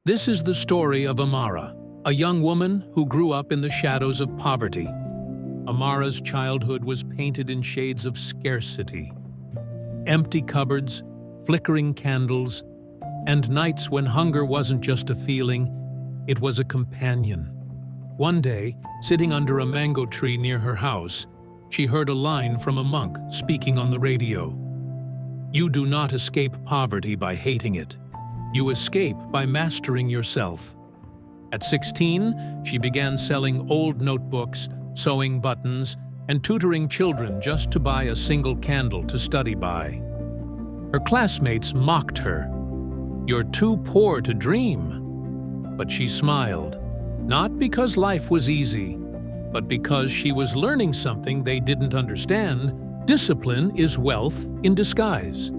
This is the story of Amara, a young woman who grew up in the shadows of poverty. Amara's childhood was painted in shades of scarcity. Empty cupboards, flickering candles, and nights when hunger wasn't just a feeling, it was a companion. One day, sitting under a mango tree near her house, she heard a line from a monk speaking on the radio. "You do not escape poverty by hating it. You escape by mastering yourself." At 16, she began selling old notebooks, sewing buttons, and tutoring children just to buy a single candle to study by. Her classmates mocked her. "You're too poor to dream." But she smiled, not because life was easy, but because she was learning something they didn't understand. Discipline is wealth in disguise.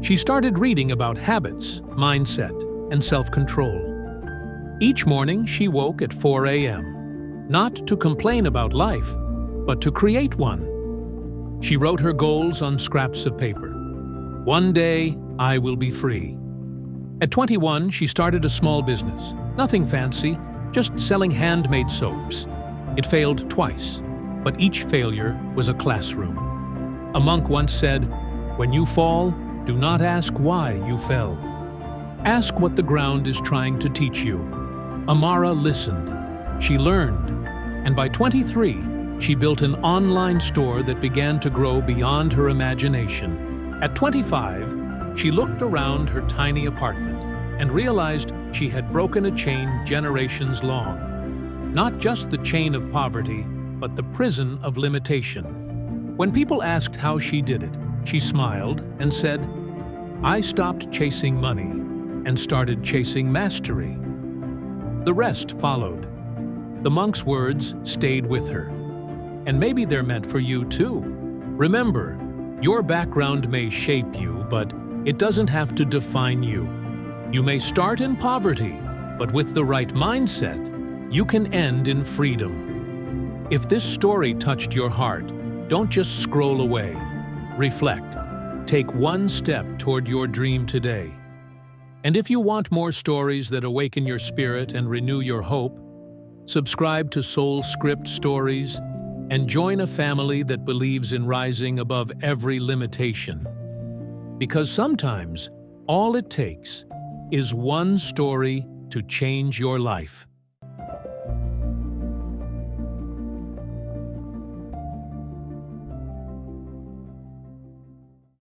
She started reading about habits, mindset, and self-control. Each morning, she woke at 4 a.m., not to complain about life, but to create one. She wrote her goals on scraps of paper. "One day, I will be free." At 21, she started a small business. Nothing fancy, just selling handmade soaps. It failed twice, but each failure was a classroom. A monk once said, "When you fall, do not ask why you fell. Ask what the ground is trying to teach you." Amara listened. She learned. And by 23, she built an online store that began to grow beyond her imagination. At 25, she looked around her tiny apartment and realized she had broken a chain generations long. Not just the chain of poverty, but the prison of limitation. When people asked how she did it, she smiled and said, "I stopped chasing money and started chasing mastery." The rest followed. The monk's words stayed with her. And maybe they're meant for you too. Remember, your background may shape you, but it doesn't have to define you. You may start in poverty, but with the right mindset, you can end in freedom. If this story touched your heart, don't just scroll away. Reflect. Take one step toward your dream today. And if you want more stories that awaken your spirit and renew your hope, subscribe to Soul Script Stories and join a family that believes in rising above every limitation. Because sometimes, all it takes is one story to change your life.